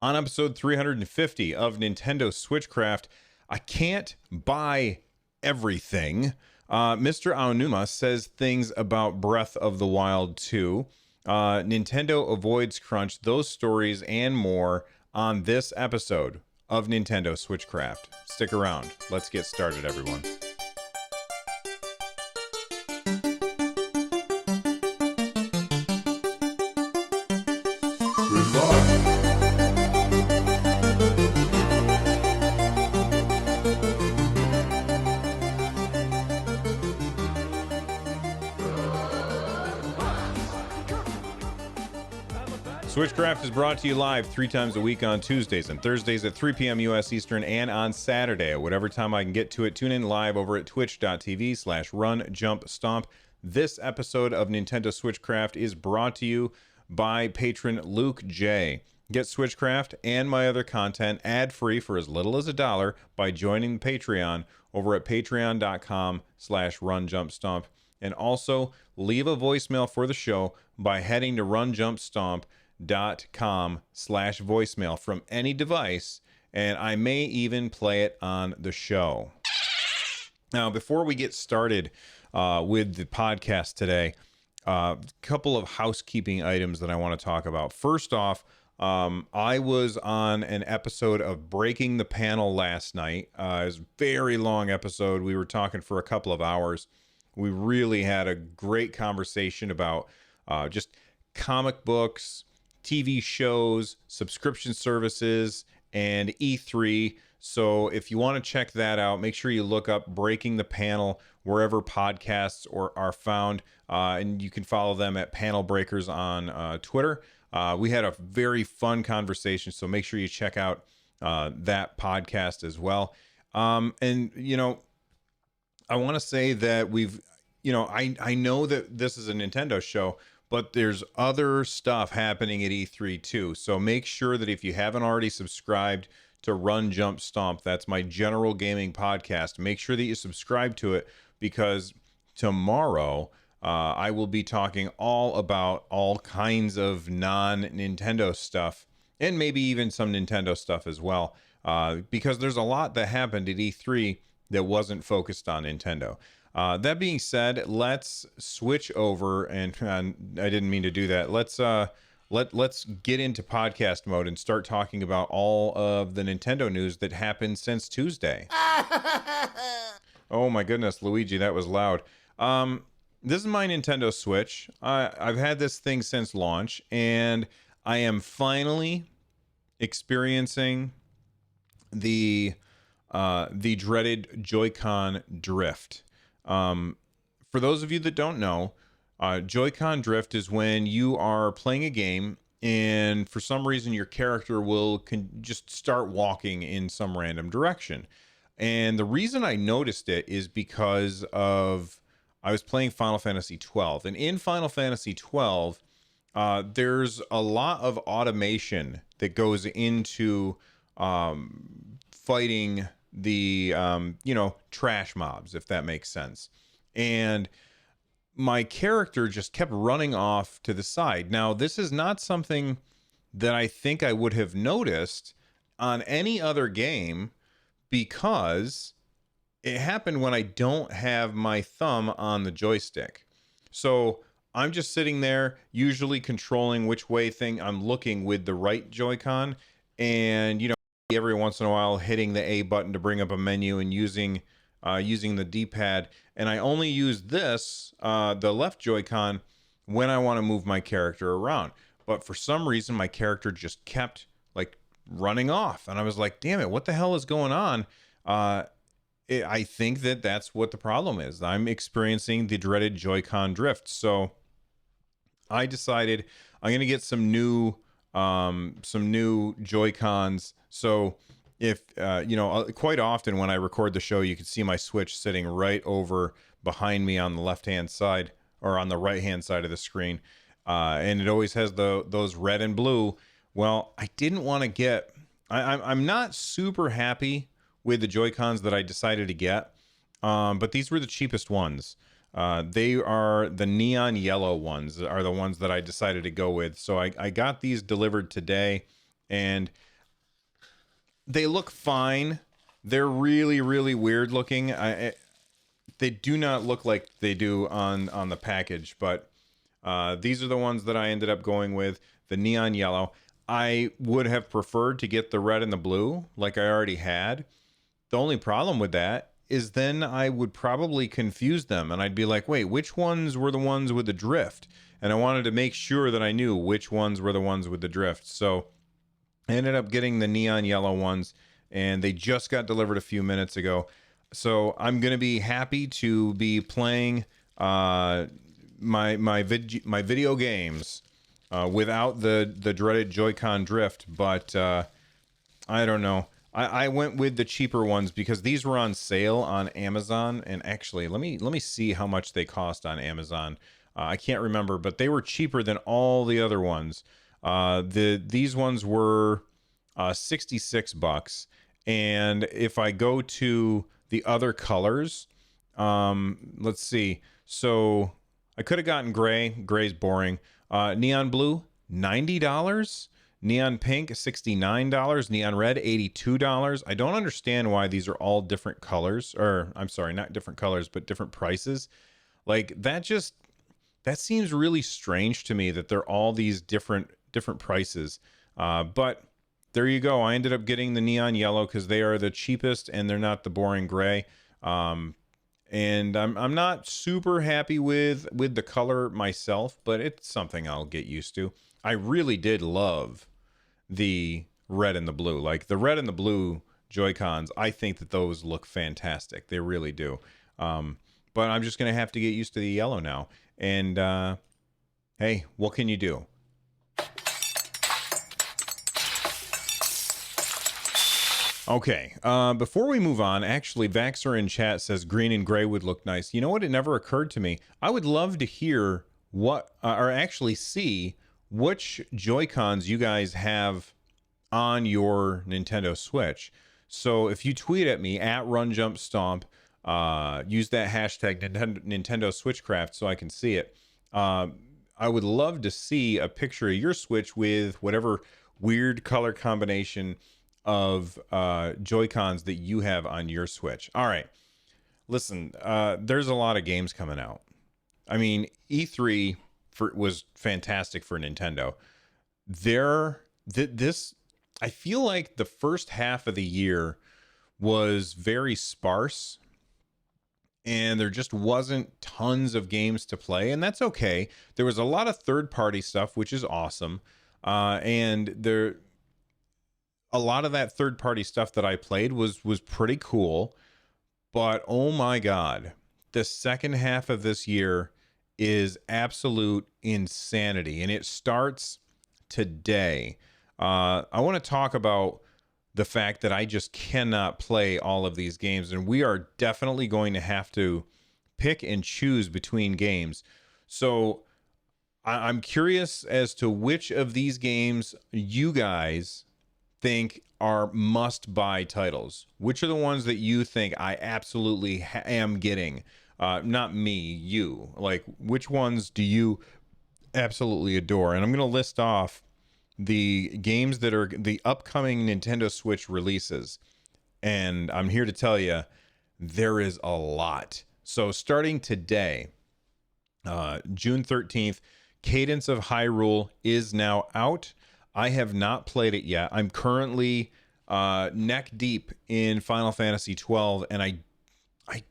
On episode 350 of Nintendo Switchcraft, I can't buy everything. Mr. Aonuma says things about Breath of the Wild 2. Nintendo avoids crunch, those stories and more on this episode of Nintendo Switchcraft. Stick around. Let's get started, everyone. Switchcraft is brought to you live 3 times a week on Tuesdays and Thursdays at 3 p.m. U.S. Eastern and on Saturday at whatever time I can get to it. Tune in live over at twitch.tv/runjumpstomp. This episode of Nintendo Switchcraft is brought to you by patron Luke J. Get Switchcraft and my other content ad-free for as little as $1 by joining Patreon over at patreon.com/runjumpstomp. And also leave a voicemail for the show by heading to runjumpstomp.com/voicemail from any device, and I may even play it on the show. Now, before we get started with the podcast today, a couple of housekeeping items that I want to talk about. First off, I was on an episode of Breaking the Panel last night. It was a very long episode. We were talking for a couple of hours. We really had a great conversation about just comic books, TV shows, subscription services, and E3. So if you want to check that out, make sure you look up Breaking the Panel wherever podcasts are found, and you can follow them at Panel Breakers on Twitter. We had a very fun conversation, so make sure you check out that podcast as well. And, you know, I want to say that I know that this is a Nintendo show, but there's other stuff happening at E3 too. So make sure that if you haven't already subscribed to Run Jump Stomp, that's my general gaming podcast, make sure that you subscribe to it, because tomorrow I will be talking all about all kinds of non-Nintendo stuff, and maybe even some Nintendo stuff as well, because there's a lot that happened at E3 that wasn't focused on Nintendo. That being said, let's switch over, and I didn't mean to do that. Let's get into podcast mode and start talking about all of the Nintendo news that happened since Tuesday. Oh my goodness, Luigi, that was loud. This is my Nintendo Switch. I've had this thing since launch, and I am finally experiencing the dreaded Joy-Con drift. For those of you that don't know, Joy-Con drift is when you are playing a game and for some reason your character will just start walking in some random direction. And the reason I noticed it is because I was playing Final Fantasy 12, and in Final Fantasy 12, there's a lot of automation that goes into fighting the trash mobs, if that makes sense. And my character just kept running off to the side. Now, this is not something that I think I would have noticed on any other game, because it happened when I don't have my thumb on the joystick. So I'm just sitting there, usually controlling which way I'm looking with the right Joy-Con, and every once in a while hitting the A button to bring up a menu and using the D-pad. And I only use this, the left Joy-Con, when I want to move my character around. But for some reason, my character just kept running off, and I was like, damn it, what the hell is going on? I think that's what the problem is. I'm experiencing the dreaded Joy-Con drift. So I decided I'm going to get some new Joy-Cons. So if, quite often when I record the show, you can see my Switch sitting right over behind me on the left-hand side, or on the right-hand side of the screen. And it always has those red and blue. Well, I didn't want to get, I'm not super happy with the Joy-Cons that I decided to get. But these were the cheapest ones. They are the neon yellow ones, are the ones that I decided to go with. So I got these delivered today, and they look fine. They're really, really weird looking. They do not look like they do on the package, but these are the ones that I ended up going with. The neon yellow. I would have preferred to get the red and the blue like I already had. The only problem with that is then I would probably confuse them, and I'd be like, wait, which ones were the ones with the drift? And I wanted to make sure that I knew which ones were the ones with the drift. So I ended up getting the neon yellow ones, and they just got delivered a few minutes ago. So I'm going to be happy to be playing my video games without the dreaded Joy-Con drift, but I don't know. I went with the cheaper ones because these were on sale on Amazon. And actually, let me see how much they cost on Amazon. I can't remember, but they were cheaper than all the other ones. These ones were $66, and if I go to the other colors, let's see. So I could have gotten gray. Gray's boring. Neon blue, $90. Neon pink, $69. Neon red, $82. I don't understand why these are all different colors, or I'm sorry, not different colors, but different prices. Like that seems really strange to me that they're all these different prices. But there you go. I ended up getting the neon yellow because they are the cheapest and they're not the boring gray. And I'm not super happy with the color myself, but it's something I'll get used to. I really did love the red and the blue. Like the red and the blue Joy-Cons, I think that those look fantastic. They really do. But I'm just going to have to get used to the yellow now. And hey, what can you do? Okay, before we move on, actually, Vaxer in chat says green and gray would look nice. You know what? It never occurred to me. I would love to hear what, or actually see which Joy-Cons you guys have on your Nintendo Switch. So if you tweet at me at RunJumpStomp, use that hashtag Nintendo Switchcraft so I can see it. I would love to see a picture of your Switch with whatever weird color combination of Joy-Cons that you have on your Switch. All right, listen, there's a lot of games coming out. I mean, E3 was fantastic for Nintendo. I feel like the first half of the year was very sparse, and there just wasn't tons of games to play, and that's okay. There was a lot of third-party stuff, which is awesome, and a lot of that third-party stuff that I played was pretty cool. But oh my god, the second half of this year is absolute insanity, and it starts today. I want to talk about the fact that I just cannot play all of these games, and we are definitely going to have to pick and choose between games. So I'm curious as to which of these games you guys think are must-buy titles. Which are the ones that you think I absolutely am getting? Not me, you. Like, which ones do you absolutely adore? And I'm going to list off the games that are the upcoming Nintendo Switch releases. And I'm here to tell you, there is a lot. So starting today, June 13th, Cadence of Hyrule is now out. I have not played it yet. I'm currently neck deep in Final Fantasy 12, and I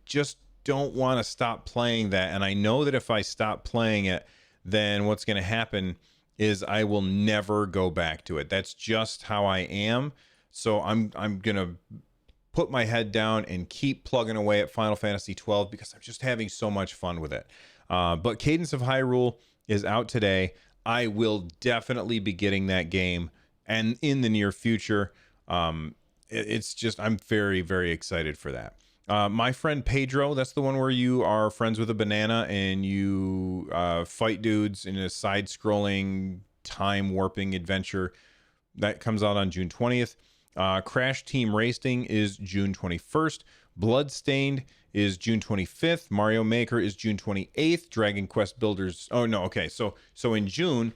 just don't want to stop playing that. And I know that if I stop playing it, then what's going to happen is I will never go back to it. That's just how I am. So I'm going to put my head down and keep plugging away at Final Fantasy 12 because I'm just having so much fun with it. But Cadence of Hyrule is out today. I will definitely be getting that game, and in the near future. It's just, I'm very, very excited for that. My friend Pedro, that's the one where you are friends with a banana and you fight dudes in a side-scrolling, time-warping adventure. That comes out on June 20th. Crash Team Racing is June 21st. Bloodstained is June 25th. Mario Maker is June 28th. Dragon Quest Builders. Oh, no. Okay. So in June,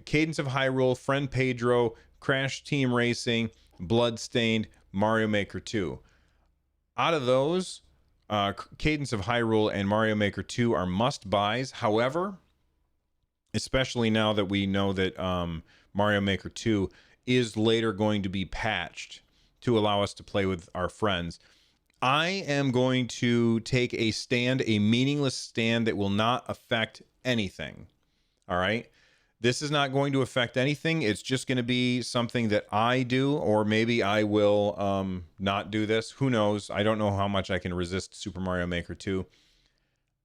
Cadence of Hyrule, Friend Pedro, Crash Team Racing, Bloodstained, Mario Maker 2. Out of those, Cadence of Hyrule and Mario Maker 2 are must-buys. However, especially now that we know that Mario Maker 2 is later going to be patched to allow us to play with our friends, I am going to take a stand, a meaningless stand that will not affect anything. All right? This is not going to affect anything. It's just going to be something that I do, or maybe I will not do this. Who knows? I don't know how much I can resist Super Mario Maker 2.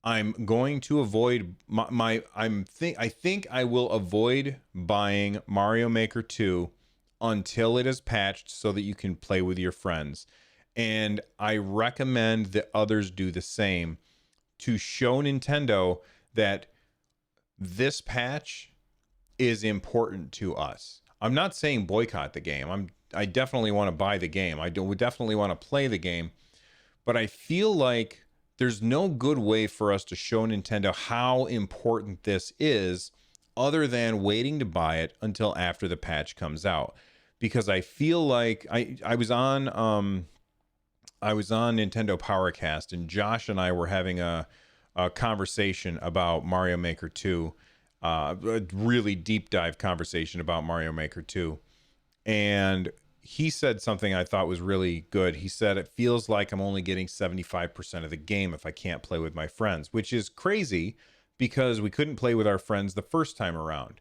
I'm going to avoid I think I will avoid buying Mario Maker 2 until it is patched so that you can play with your friends. And I recommend that others do the same to show Nintendo that this patch is important to us. I'm not saying boycott the game. I definitely want to buy the game. Would definitely want to play the game. But I feel like there's no good way for us to show Nintendo how important this is other than waiting to buy it until after the patch comes out. Because I feel like I was on Nintendo Powercast, and Josh and I were having a conversation about Mario Maker 2, a really deep dive conversation about Mario Maker 2. And he said something I thought was really good. He said, it feels like I'm only getting 75% of the game if I can't play with my friends, which is crazy because we couldn't play with our friends the first time around.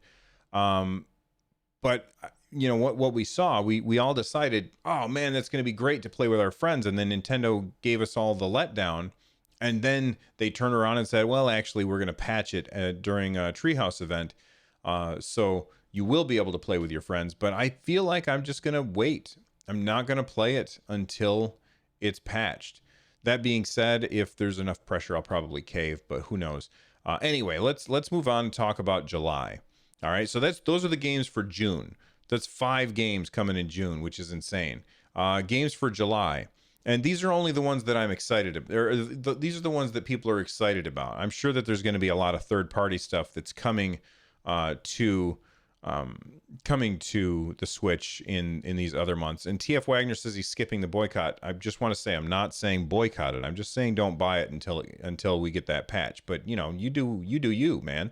But you know what we saw, we all decided, oh man, that's going to be great to play with our friends. And then Nintendo gave us all the letdown. And then they turned around and said, well, actually, we're going to patch it during a Treehouse event. So you will be able to play with your friends. But I feel like I'm just going to wait. I'm not going to play it until it's patched. That being said, if there's enough pressure, I'll probably cave, but who knows? Anyway, let's move on and talk about July. All right, so those are the games for June. That's 5 games coming in June, which is insane. Games for July. And these are only the ones that I'm excited about. These are the ones that people are excited about. I'm sure that there's going to be a lot of third-party stuff that's coming to the Switch in these other months. And TF Wagner says he's skipping the boycott. I just want to say I'm not saying boycott it. I'm just saying don't buy it until we get that patch. But you know, you do you, man.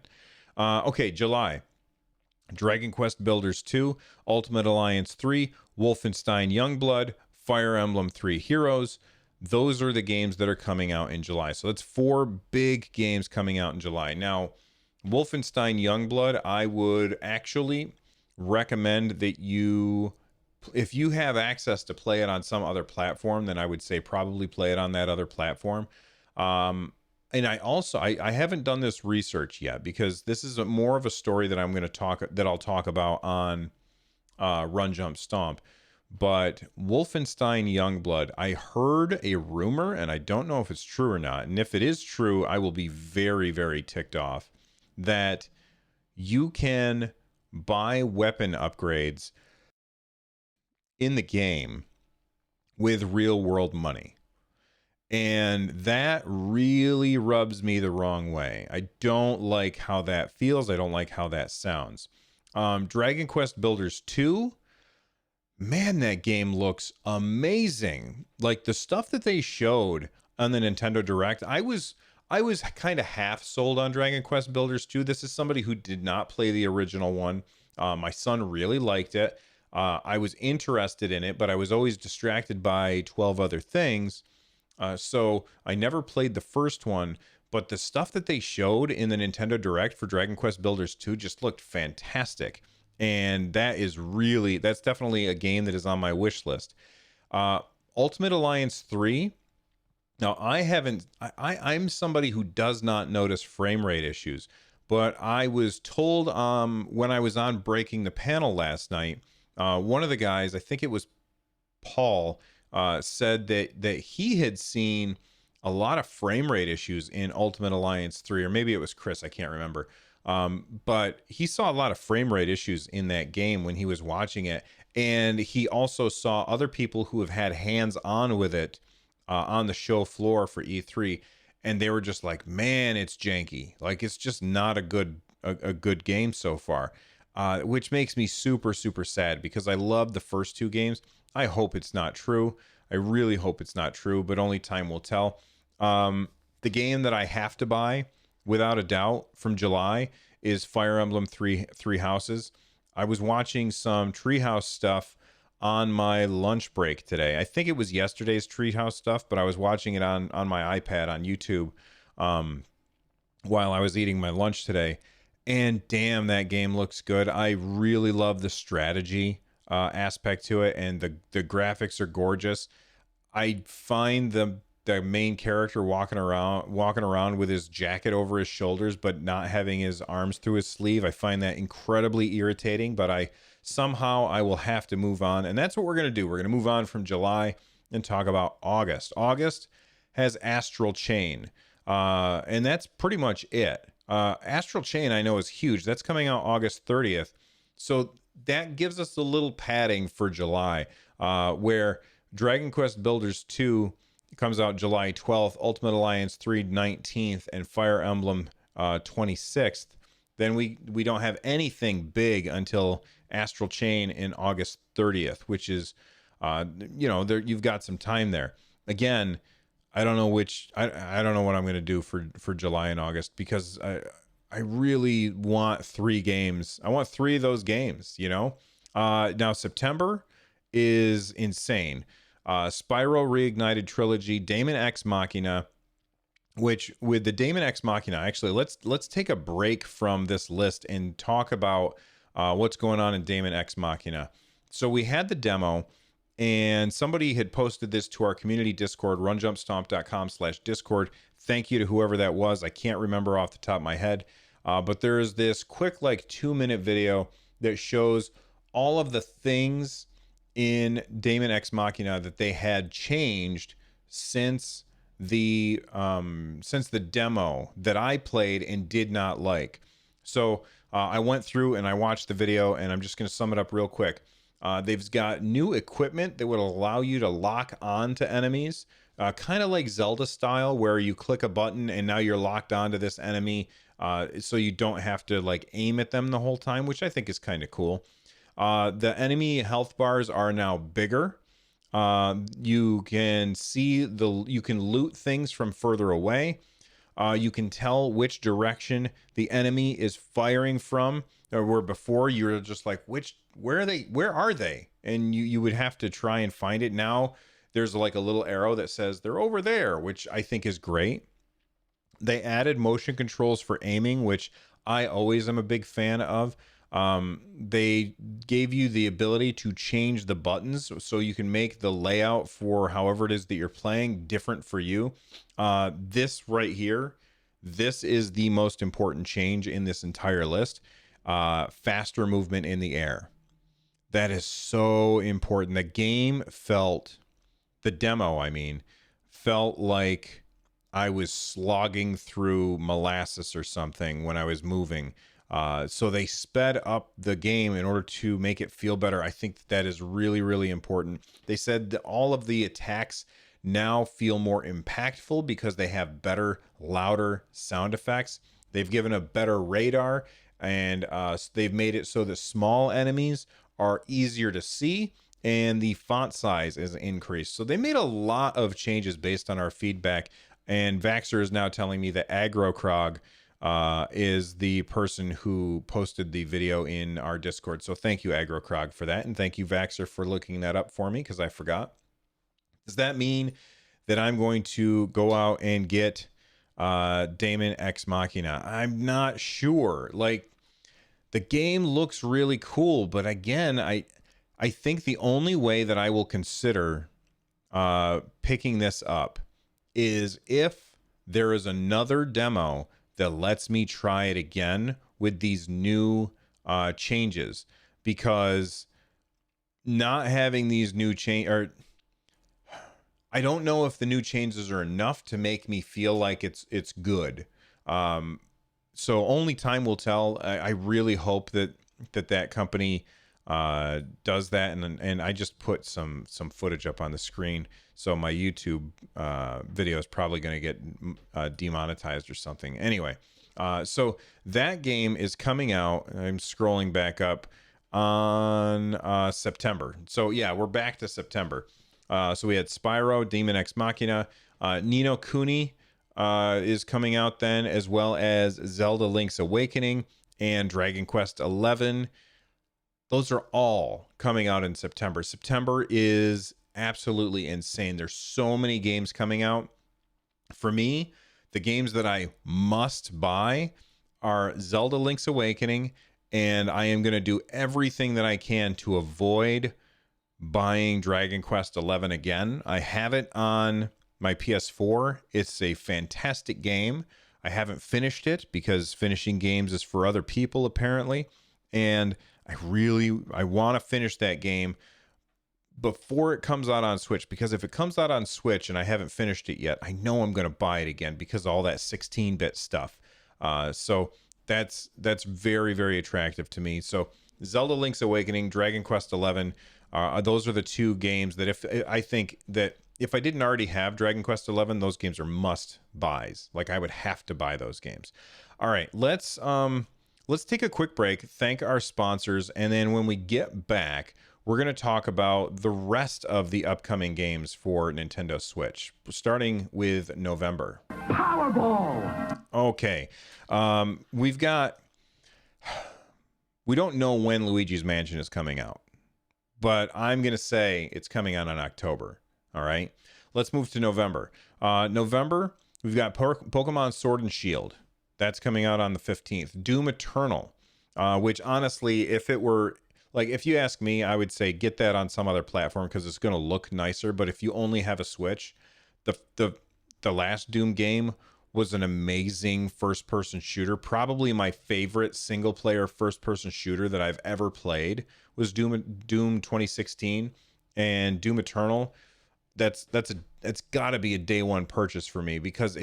Okay, July. Dragon Quest Builders 2, Ultimate Alliance 3, Wolfenstein Youngblood, Fire Emblem 3 Heroes. Those are the games that are coming out in July. So that's 4 big games coming out in July. Now, Wolfenstein Youngblood, I would actually recommend that if you have access to play it on some other platform, then I would say probably play it on that other platform. And I haven't done this research yet because this is more of a story that I'll talk about on Run Jump Stomp. But Wolfenstein Youngblood, I heard a rumor, and I don't know if it's true or not. And if it is true, I will be very, very ticked off that you can buy weapon upgrades in the game with real world money. And that really rubs me the wrong way. I don't like how that feels. I don't like how that sounds. Dragon Quest Builders 2, man, that game looks amazing. Like the stuff that they showed on the Nintendo Direct, I was kind of half sold on Dragon Quest Builders 2. This is somebody who did not play the original one. My son really liked it. I was interested in it, but I was always distracted by 12 other things. So I never played the first one, but the stuff that they showed in the Nintendo Direct for Dragon Quest Builders 2 just looked fantastic. And that's definitely a game that is on my wish list. Ultimate Alliance 3. Now I'm somebody who does not notice frame rate issues, but I was told when I was on Breaking the Panel last night, one of the guys, I think it was Paul, said that he had seen a lot of frame rate issues in Ultimate Alliance 3, or maybe it was Chris, I can't remember. But he saw a lot of frame rate issues in that game when he was watching it. And he also saw other people who have had hands on with it on the show floor for E3. And they were just like, man, it's janky. Like, it's just not a good game so far. which makes me super, super sad because I love the first two games. I hope it's not true. I really hope it's not true, but only time will tell. The game that I have to buy, without a doubt, from July is Fire Emblem Three Houses. I was watching some Treehouse stuff on my lunch break today. I think it was yesterday's Treehouse stuff, but I was watching it on my iPad on YouTube while I was eating my lunch today. And damn, that game looks good. I really love the strategy aspect to it, and the graphics are gorgeous. I find the main character walking around with his jacket over his shoulders but not having his arms through his sleeve. I find that incredibly irritating, but I will have to move on, and that's what we're going to do. We're going to move on from July and talk about August. August has Astral Chain, and that's pretty much it. Astral Chain I know is huge. That's coming out August 30th, so that gives us a little padding for July, where Dragon Quest Builders 2 comes out July 12th, Ultimate Alliance 3 19th, and Fire Emblem 26th. Then we don't have anything big until Astral Chain in August 30th, which is, there you've got some time there. Again, I don't know I don't know what I'm going to do for July and August, because I really want 3 games. I want 3 of those games, Now September is insane. Spyro Reignited Trilogy, Daemon X Machina, which with the Daemon X Machina, actually, let's take a break from this list and talk about what's going on in Daemon X Machina. So we had the demo, and somebody had posted this to our community Discord, runjumpstomp.com/Discord. Thank you to whoever that was. I can't remember off the top of my head, but there's this quick 2-minute video that shows all of the things in Daemon X Machina that they had changed since the demo that I played and did not like. So I went through and I watched the video, and I'm just going to sum it up real quick. They've got new equipment that would allow you to lock on to enemies, kind of like Zelda style, where you click a button and now you're locked onto this enemy, so you don't have to aim at them the whole time, which I think is kind of cool. The enemy health bars are now bigger. You can loot things from further away. You can tell which direction the enemy is firing from, or where before you were just like, where are they? And you would have to try and find it. Now there's a little arrow that says they're over there, which I think is great. They added motion controls for aiming, which I always am a big fan of. They gave you the ability to change the buttons so you can make the layout for however it is that you're playing different for you. This right here, this is the most important change in this entire list. Faster movement in the air. That is so important. The demo, felt like I was slogging through molasses or something when I was moving. So they sped up the game in order to make it feel better. I think that is really, really important. They said that all of the attacks now feel more impactful because they have better, louder sound effects. They've given a better radar, and they've made it so that small enemies are easier to see, and the font size is increased. So they made a lot of changes based on our feedback, and Vaxxer is now telling me that AgroKrog is the person who posted the video in our Discord. So thank you, AgroKrog, for that. And thank you, Vaxxer, for looking that up for me, because I forgot. Does that mean that I'm going to go out and get Daemon X Machina? I'm not sure. The game looks really cool, but again, I think the only way that I will consider picking this up is if there is another demo that lets me try it again with these new changes, because not having these new I don't know if the new changes are enough to make me feel like it's good. So only time will tell. I really hope that company does that, and I just put some footage up on the screen, so my YouTube video is probably going to get demonetized or something. Anyway, So that game is coming out. I'm scrolling back up on September. So yeah, we're back to September. So we had Spyro, Demon X Machina, Ni no Kuni is coming out then, as well as Zelda Link's Awakening and Dragon Quest XI. Those are all coming out in September. September is absolutely insane. There's so many games coming out. For me, the games that I must buy are Zelda Link's Awakening, and I am going to do everything that I can to avoid buying Dragon Quest XI again. I have it on my PS4. It's a fantastic game. I haven't finished it because finishing games is for other people, apparently. And I want to finish that game before it comes out on Switch, because if it comes out on Switch and I haven't finished it yet, I know I'm going to buy it again because of all that 16-bit stuff. So that's very, very attractive to me. So Zelda Link's Awakening, Dragon Quest XI, those are the two games that if I didn't already have Dragon Quest XI, those games are must buys. Like, I would have to buy those games. All right, let's take a quick break, thank our sponsors, and then when we get back, we're going to talk about the rest of the upcoming games for Nintendo Switch, starting with November. Powerball! Okay. We don't know when Luigi's Mansion is coming out, but I'm going to say it's coming out in October. All right. Let's move to November. November, we've got Pokemon Sword and Shield. That's coming out on the 15th. Doom Eternal, which honestly, if you ask me, I would say get that on some other platform because it's going to look nicer. But if you only have a Switch, the last Doom game was an amazing first-person shooter. Probably my favorite single-player first-person shooter that I've ever played was Doom 2016, and Doom Eternal. That's got to be a day one purchase for me because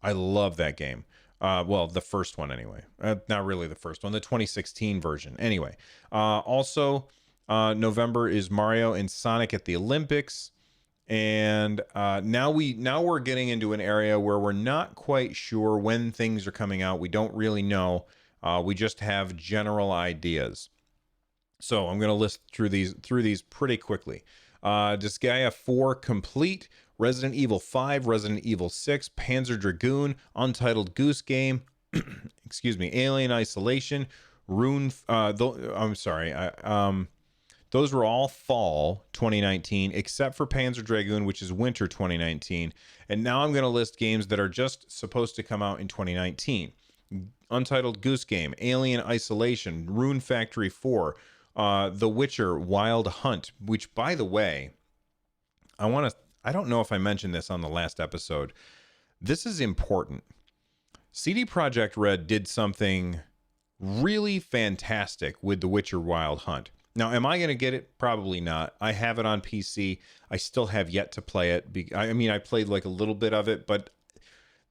I love that game. Well, the first one anyway. Not really the first one, the 2016 version. Anyway, also November is Mario and Sonic at the Olympics, and now we're getting into an area where we're not quite sure when things are coming out. We don't really know. We just have general ideas. So I'm going to list through these pretty quickly. Disgaea 4 Complete, Resident Evil 5, Resident Evil 6, Panzer Dragoon, Untitled Goose Game, excuse me, Alien Isolation, those were all fall 2019, except for Panzer Dragoon, which is winter 2019. And now I'm going to list games that are just supposed to come out in 2019. Untitled Goose Game, Alien Isolation, Rune Factory 4, The Witcher Wild Hunt, which, by the way, I don't know if I mentioned this on the last episode. This is important. CD Projekt Red did something really fantastic with The Witcher Wild Hunt. Now, am I going to get it? Probably not. I have it on PC. I still have yet to play it. I played like a little bit of it, but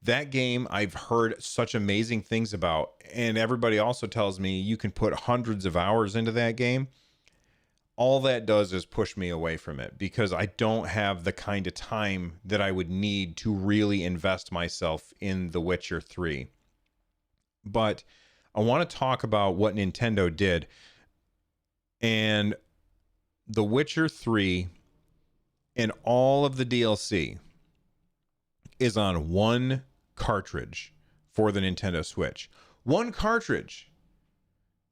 that game I've heard such amazing things about, and everybody also tells me you can put hundreds of hours into that game. All that does is push me away from it because I don't have the kind of time that I would need to really invest myself in The Witcher 3. But I want to talk about what Nintendo did. And The Witcher 3 and all of the DLC is on one cartridge for the Nintendo Switch. One cartridge.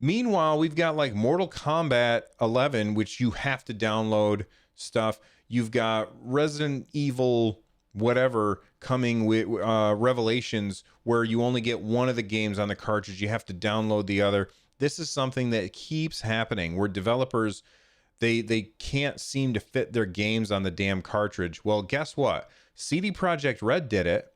Meanwhile, we've got like Mortal Kombat 11, which you have to download stuff. You've got Resident Evil whatever coming with Revelations, where you only get one of the games on the cartridge. You have to download the other. This is something that keeps happening where developers, they can't seem to fit their games on the damn cartridge. Well, guess what? CD Projekt Red did it.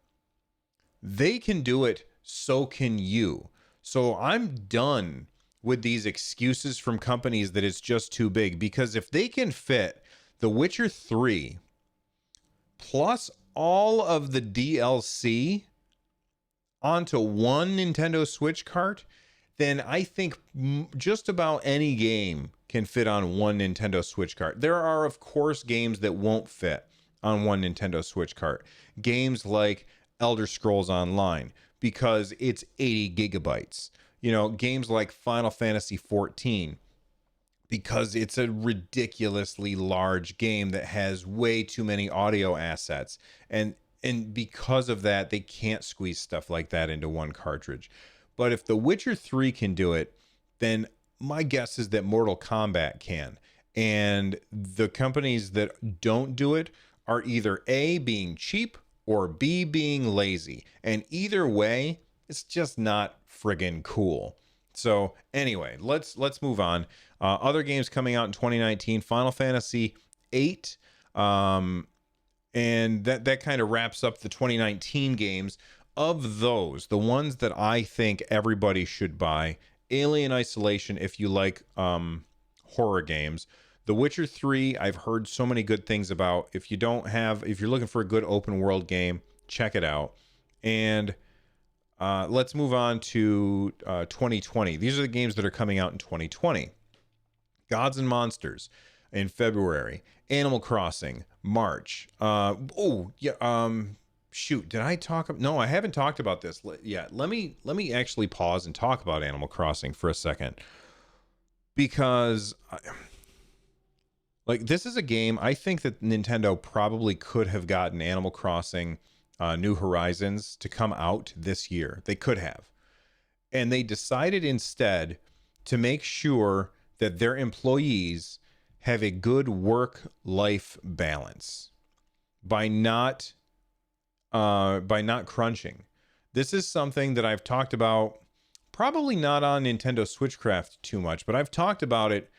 They can do it. So can you. So I'm done with these excuses from companies that it's just too big, because if they can fit The Witcher 3 plus all of the DLC onto one Nintendo Switch cart, then I think just about any game can fit on one Nintendo Switch cart. There are, of course, games that won't fit on one Nintendo Switch cart. Games like Elder Scrolls Online, because it's 80 gigabytes. You know, games like Final Fantasy 14, because it's a ridiculously large game that has way too many audio assets. And because of that, they can't squeeze stuff like that into one cartridge. But if The Witcher 3 can do it, then my guess is that Mortal Kombat can. And the companies that don't do it are either A, being cheap, or B, being lazy. And either way, it's just not friggin' cool. So anyway, let's move on. Other games coming out in 2019: Final Fantasy 8, and that kind of wraps up the 2019 games. Of those, the ones that I think everybody should buy: Alien Isolation, if you like horror games. The Witcher 3, I've heard so many good things about. If you're looking for a good open world game, check it out. And let's move on to 2020. These are the games that are coming out in 2020. Gods and Monsters in February. Animal Crossing, March. Shoot, did I talk? No, I haven't talked about this yet. Let me actually pause and talk about Animal Crossing for a second, because this is a game I think that Nintendo probably could have gotten Animal Crossing New Horizons to come out this year. They could have. And they decided instead to make sure that their employees have a good work-life balance by not crunching. This is something that I've talked about, probably not on Nintendo Switchcraft too much, but I've talked about it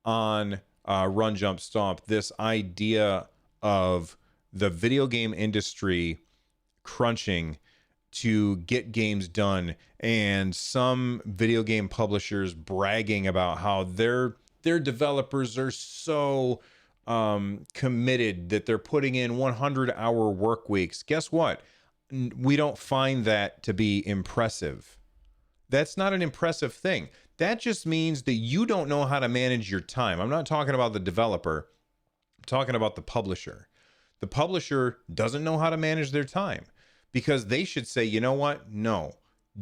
on Run Jump Stomp. This idea of the video game industry crunching to get games done, and some video game publishers bragging about how their developers are so committed that they're putting in 100-hour work weeks. Guess what? We don't find that to be impressive. That's not an impressive thing. That just means that you don't know how to manage your time. I'm not talking about the developer. I'm talking about the publisher. The publisher doesn't know how to manage their time, because they should say, you know what? No,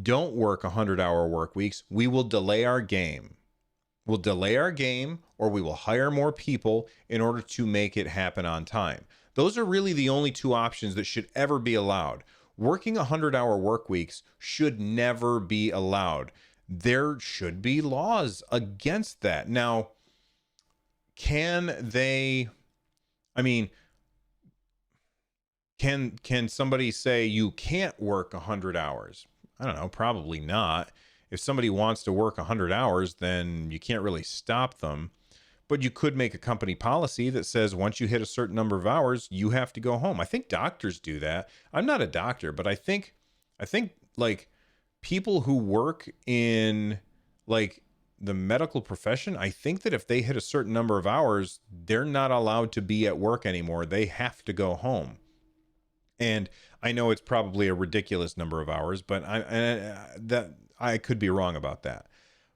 don't work 100-hour work weeks. We will delay our game. We'll delay our game, or we will hire more people in order to make it happen on time. Those are really the only two options that should ever be allowed. Working 100-hour work weeks should never be allowed. There should be laws against that. Now, can somebody say you can't work 100 hours? I don't know, probably not. If somebody wants to work 100 hours, then you can't really stop them. But you could make a company policy that says once you hit a certain number of hours, you have to go home. I think doctors do that. I'm not a doctor, but I think like people who work in like the medical profession, I think that if they hit a certain number of hours, they're not allowed to be at work anymore. They have to go home. And I know it's probably a ridiculous number of hours, but I could be wrong about that.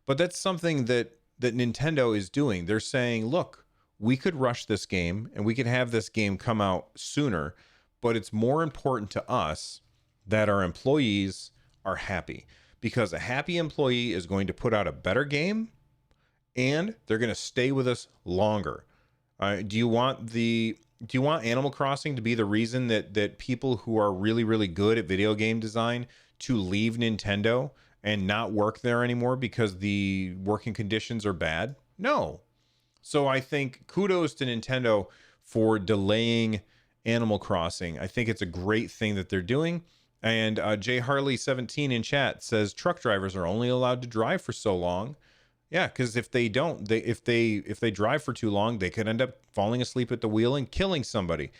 But that's something that Nintendo is doing. They're saying, look, we could rush this game and we could have this game come out sooner, but it's more important to us that our employees are happy, because a happy employee is going to put out a better game and they're going to stay with us longer. Do you want Animal Crossing to be the reason that people who are really, really good at video game design to leave Nintendo and not work there anymore because the working conditions are bad? No. So I think kudos to Nintendo for delaying Animal Crossing. I think it's a great thing that they're doing. And Jay Harley 17 in chat says truck drivers are only allowed to drive for so long. Yeah, because if they don't, if they drive for too long, they could end up falling asleep at the wheel and killing somebody.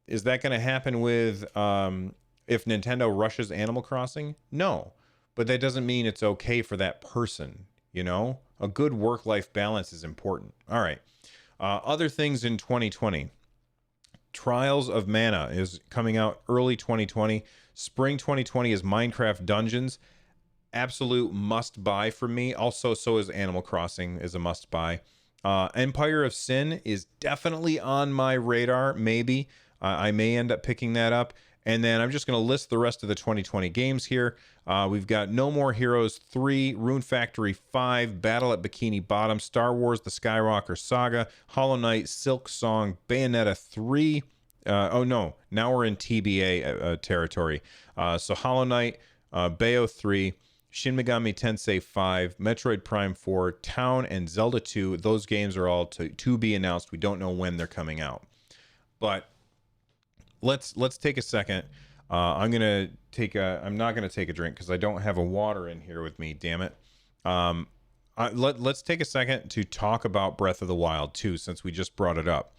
Is that going to happen with if Nintendo rushes Animal Crossing? No, but that doesn't mean it's okay for that person. You know, a good work-life balance is important. All right. Other things in 2020. Trials of Mana is coming out early 2020. Spring 2020 is Minecraft Dungeons. Absolute must buy for me. Also, so is Animal Crossing is a must buy. Empire of Sin is definitely on my radar. Maybe I may end up picking that up. And then I'm just going to list the rest of the 2020 games here. We've got No More Heroes 3, Rune Factory 5, Battle at Bikini Bottom, Star Wars The Skywalker Saga, Hollow Knight, Silk Song, Bayonetta 3. Oh no, now we're in TBA territory. So Hollow Knight, Bayo 3, Shin Megami Tensei 5, Metroid Prime 4, Town, and Zelda 2. Those games are all to be announced. We don't know when they're coming out. But let's take a second. I'm not gonna take a drink because I don't have a water in here with me. Damn it. Let's take a second to talk about Breath of the Wild 2, since we just brought it up.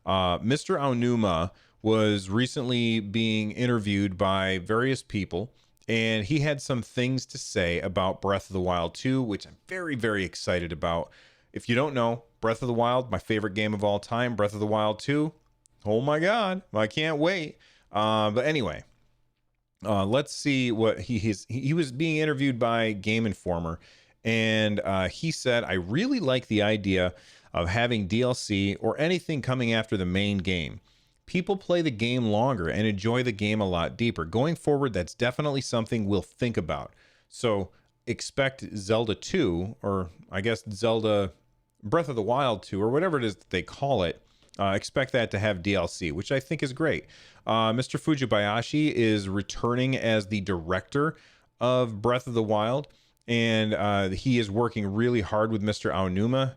Mr. Aonuma was recently being interviewed by various people, and he had some things to say about Breath of the Wild 2, which I'm very, very excited about. If you don't know, Breath of the Wild, my favorite game of all time. Breath of the Wild 2, oh my God, I can't wait. But anyway, let's see what he was being interviewed by Game Informer, and he said, I really like the idea of having DLC or anything coming after the main game. People play the game longer and enjoy the game a lot deeper. Going forward, that's definitely something we'll think about. So expect Zelda 2, or I guess Zelda Breath of the Wild 2, or whatever it is that they call it. Expect that to have DLC, which I think is great. Mr. Fujibayashi is returning as the director of Breath of the Wild, and he is working really hard with Mr. Aonuma.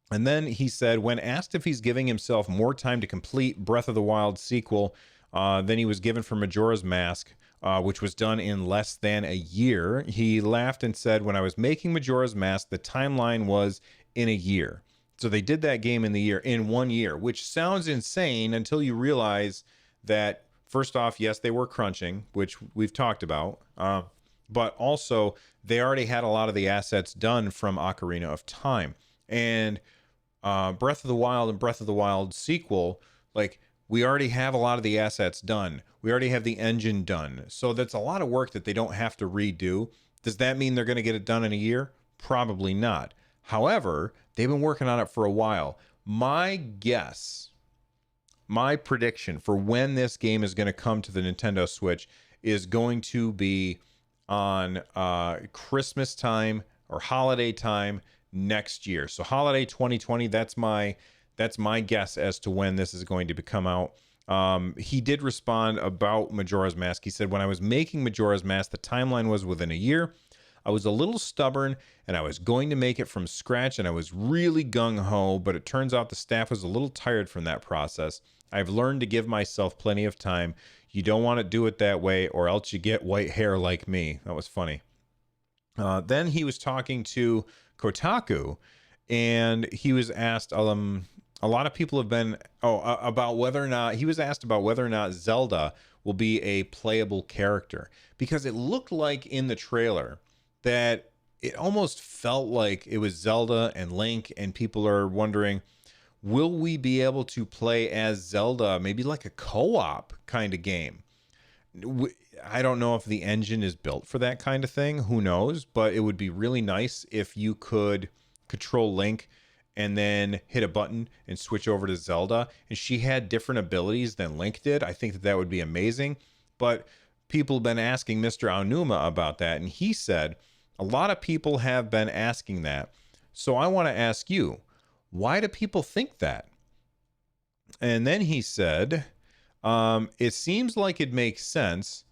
And then he said, when asked if he's giving himself more time to complete Breath of the Wild sequel than he was given for Majora's Mask, which was done in less than a year, he laughed and said, when I was making Majora's Mask, the timeline was in a year. So they did that game in 1 year, which sounds insane until you realize that, first off, yes, they were crunching, which we've talked about, but also they already had a lot of the assets done from Ocarina of Time. And Breath of the Wild and Breath of the Wild sequel, like, we already have a lot of the assets done. We already have the engine done. So that's a lot of work that they don't have to redo. Does that mean they're going to get it done in a year? Probably not. However, they've been working on it for a while. My guess, my prediction for when this game is going to come to the Nintendo Switch is going to be on Christmas time or holiday time next year. So holiday 2020, that's my guess as to when this is going to come out. He did respond about Majora's Mask. He said, when I was making Majora's Mask, the timeline was within a year. I was a little stubborn and I was going to make it from scratch, and I was really gung-ho, but it turns out the staff was a little tired from that process. I've learned to give myself plenty of time. You don't want to do it that way, or else you get white hair like me. That was funny. Then he was talking to Kotaku, and he was asked, a lot of people have been, about whether or not, he was asked about whether or not Zelda will be a playable character, because it looked like in the trailer that it almost felt like it was Zelda and Link, and people are wondering, will we be able to play as Zelda, maybe like a co-op kind of game? I don't know if the engine is built for that kind of thing. Who knows? But it would be really nice if you could control Link and then hit a button and switch over to Zelda, and she had different abilities than Link did. I think that would be amazing. But people have been asking Mr. Aonuma about that, and he said, a lot of people have been asking that. So I want to ask you, why do people think that? And then he said, it seems like it makes sense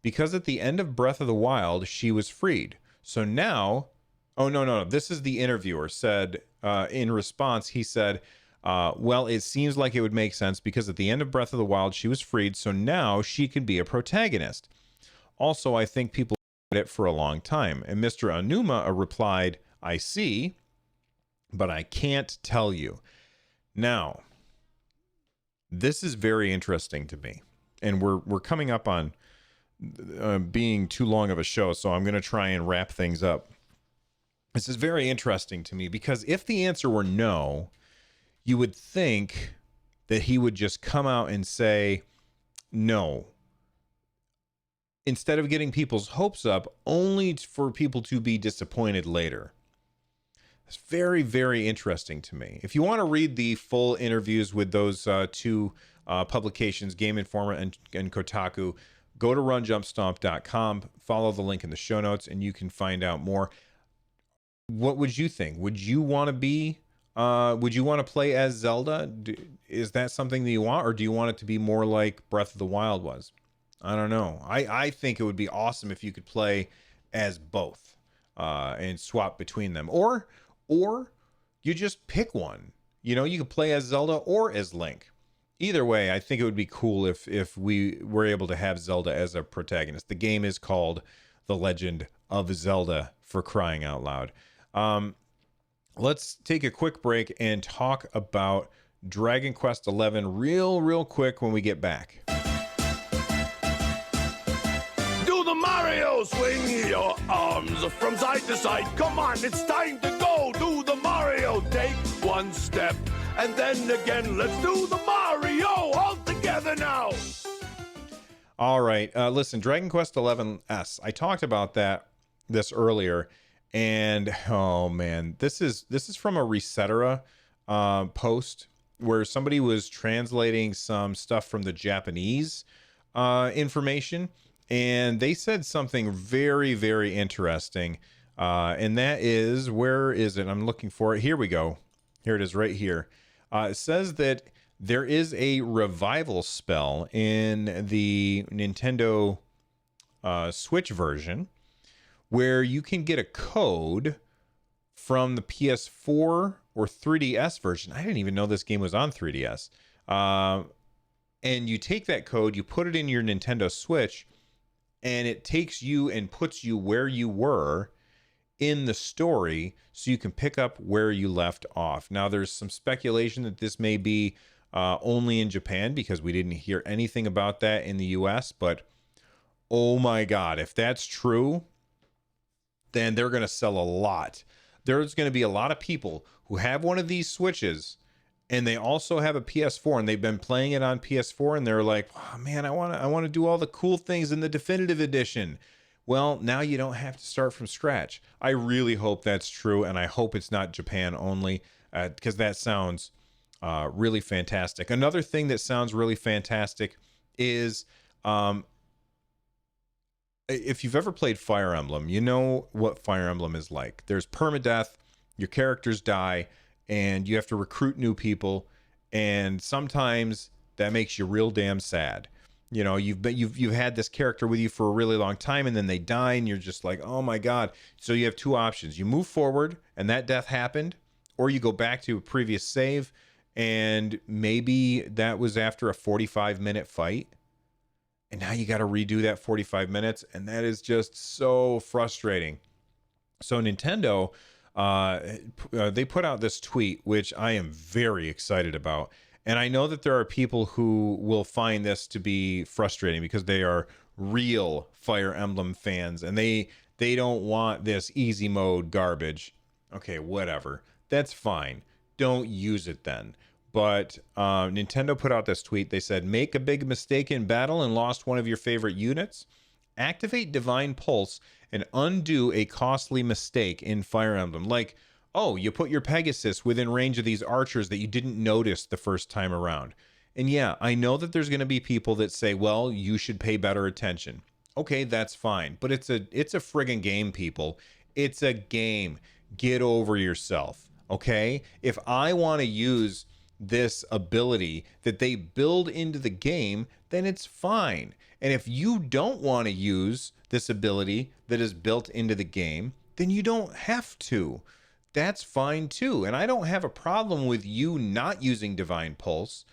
because at the end of Breath of the Wild, she was freed. So now, oh, no. This is the interviewer said, in response, he said, well, it seems like it would make sense because at the end of Breath of the Wild, she was freed. So now she can be a protagonist. Also, I think people it for a long time. And Mr. Aonuma replied, I see, but I can't tell you. Now, this is very interesting to me. And we're coming up on being too long of a show, so I'm going to try and wrap things up. This is very interesting to me because if the answer were no, you would think that he would just come out and say no, instead of getting people's hopes up only for people to be disappointed later. It's very, very interesting to me. If you want to read the full interviews with those two publications, Game Informer and Kotaku, go to runjumpstomp.com, follow the link in the show notes, and you can find out more. What would you think? Would you want to play as Zelda? Is that something that you want, or do you want it to be more like Breath of the Wild was? I don't know. I think it would be awesome if you could play as both and swap between them, or you just pick one. You could play as Zelda or as Link. Either way, I think it would be cool if we were able to have Zelda as a protagonist. The game is called The Legend of Zelda, for crying out loud. Let's take a quick break and talk about Dragon Quest XI real quick when we get back. Do the Mario, swing your arms from side to side. Come on, it's time to go. Do the Mario, take one step and then again. Let's do the Mario all together now. All right, listen, Dragon Quest XI S. I talked about this earlier, and oh man, this is from a Resetera post where somebody was translating some stuff from the Japanese information, and they said something very, very interesting, and that is, where is it? I'm looking for it. Here we go. Here it is, right here. It says that there is a revival spell in the Nintendo Switch version where you can get a code from the PS4 or 3DS version. I didn't even know this game was on 3DS. And you take that code, you put it in your Nintendo Switch, and it takes you and puts you where you were in the story, so you can pick up where you left off. Now, there's some speculation that this may be only in Japan, because we didn't hear anything about that in the US, but oh my God, if that's true, then they're going to sell a lot. There's going to be a lot of people who have one of these Switches and they also have a PS4 and they've been playing it on PS4 and they're like, oh man, I want to do all the cool things in the definitive edition. Well, now you don't have to start from scratch. I really hope that's true, and I hope it's not Japan only, because that sounds really fantastic. Another thing that sounds really fantastic is if you've ever played Fire Emblem, you know what Fire Emblem is like. There's permadeath, your characters die, and you have to recruit new people, and sometimes that makes you real damn sad. You've had this character with you for a really long time, and then they die, and you're just like, oh my God. So you have two options. You move forward, and that death happened, or you go back to a previous save, and maybe that was after a 45-minute fight, and now you got to redo that 45 minutes, and that is just so frustrating. So Nintendo, they put out this tweet, which I am very excited about. And I know that there are people who will find this to be frustrating because they are real Fire Emblem fans and they don't want this easy mode garbage. Okay, whatever. That's fine. Don't use it then. But Nintendo put out this tweet. They said, make a big mistake in battle and lost one of your favorite units. Activate Divine Pulse and undo a costly mistake in Fire Emblem. Like, oh, you put your Pegasus within range of these archers that you didn't notice the first time around. And yeah, I know that there's going to be people that say, well, you should pay better attention. Okay, that's fine. But it's a friggin' game, people. It's a game. Get over yourself. Okay? If I want to use this ability that they build into the game, then it's fine. And if you don't want to use this ability that is built into the game, then you don't have to. That's fine too. And I don't have a problem with you not using Divine Pulse.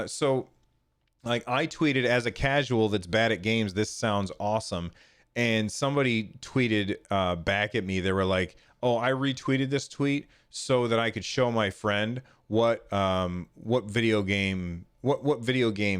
So like, I tweeted, as a casual that's bad at games, this sounds awesome. And somebody tweeted back at me. They were like, oh, I retweeted this tweet so that I could show my friend what video game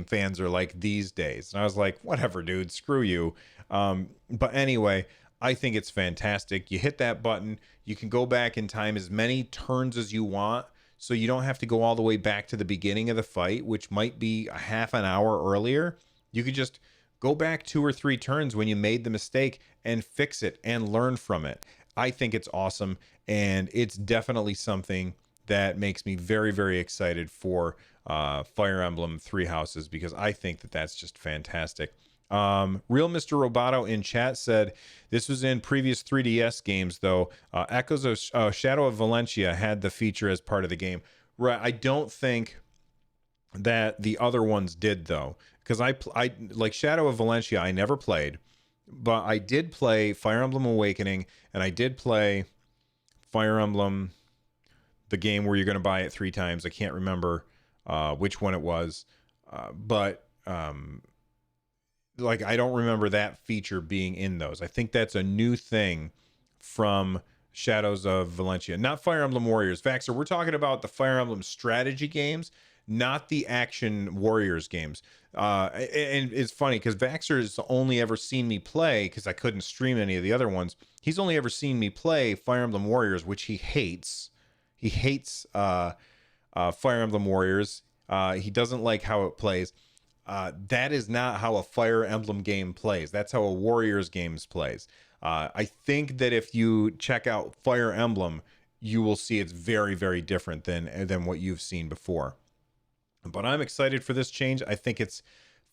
fans are like these days. And I was like, whatever, dude, screw you. But anyway, I think it's fantastic. You hit that button, you can go back in time as many turns as you want, so you don't have to go all the way back to the beginning of the fight, which might be a half an hour earlier. You could just go back 2 or 3 turns when you made the mistake and fix it and learn from it. I think it's awesome, and it's definitely something that makes me very, very excited for Fire Emblem Three Houses, because I think that that's just fantastic. Real Mr. Roboto in chat said this was in previous 3DS games, though. Echoes of Shadow of Valentia had the feature as part of the game. Right. I don't think that the other ones did, though, because I like Shadow of Valentia, I never played, but I did play Fire Emblem Awakening, and I did play Fire Emblem, the game where you're going to buy it 3 times. I can't remember which one it was, but like, I don't remember that feature being in those. I think that's a new thing from Shadows of Valentia, not Fire Emblem Warriors. Vaxxer, we're talking about the Fire Emblem strategy games, not the action Warriors games. And it's funny because Vaxxer has only ever seen me play, because I couldn't stream any of the other ones. He's only ever seen me play Fire Emblem Warriors, which he hates. He hates Fire Emblem Warriors. He doesn't like how it plays. That is not how a Fire Emblem game plays. That's how a Warriors games plays. I think that if you check out Fire Emblem, you will see it's very, very different than what you've seen before. But I'm excited for this change. I think it's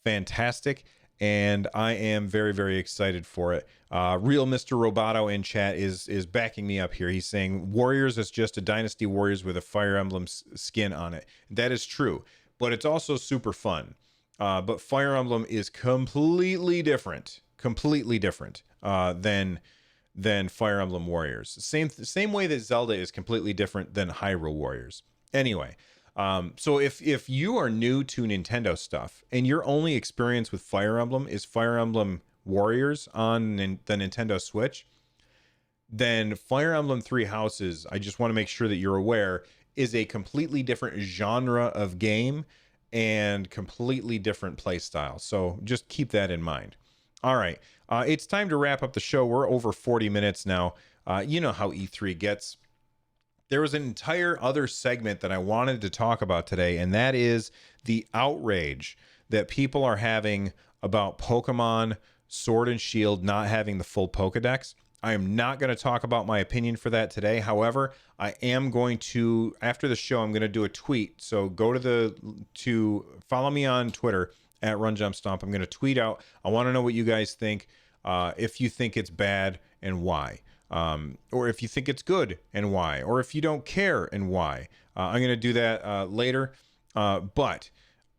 fantastic, and I am very, very excited for it. Real Mr. Roboto in chat is backing me up here. He's saying Warriors is just a Dynasty Warriors with a Fire Emblem skin on it. That is true, but it's also super fun. But Fire Emblem is completely different than Fire Emblem Warriors. Same way that Zelda is completely different than Hyrule Warriors. Anyway, so if you are new to Nintendo stuff and your only experience with Fire Emblem is Fire Emblem Warriors on the Nintendo Switch, then Fire Emblem Three Houses, I just want to make sure that you're aware, is a completely different genre of game and completely different play style. So just keep that in mind. All right. It's time to wrap up the show. We're over 40 minutes now. You know how E3 gets. There was an entire other segment that I wanted to talk about today, and that is the outrage that people are having about Pokemon Sword and Shield not having the full Pokedex. I am not going to talk about my opinion for that today. However, I am going to, after the show, I'm going to do a tweet. So go to follow me on Twitter at RunJumpStomp. I'm going to tweet out. I want to know what you guys think. If you think it's bad and why. Or if you think it's good and why, or if you don't care and why. I'm going to do that later, but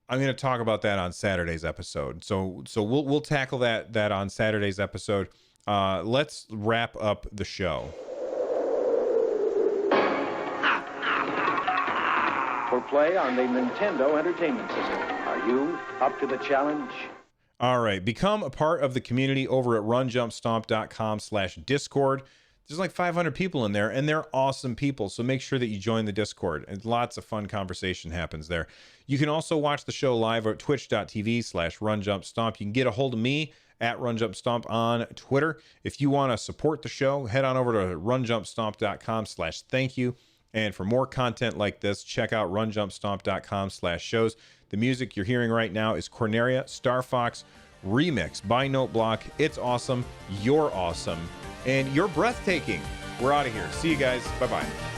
I'm going to talk about that on Saturday's episode. So we'll tackle that on Saturday's episode. Let's wrap up the show. For play on the Nintendo Entertainment System. Are you up to the challenge? All right, become a part of the community over at runjumpstomp.com/Discord. There's like 500 people in there, and they're awesome people. So make sure that you join the Discord, and lots of fun conversation happens there. You can also watch the show live at twitch.tv/runjumpstomp. You can get a hold of me at runjumpstomp on Twitter. If you want to support the show, head on over to runjumpstomp.com/thank-you. And for more content like this, check out runjumpstomp.com/shows. The music you're hearing right now is Corneria Star Fox remix by Note Block. It's awesome. You're awesome. And you're breathtaking. We're out of here. See you guys. Bye-bye.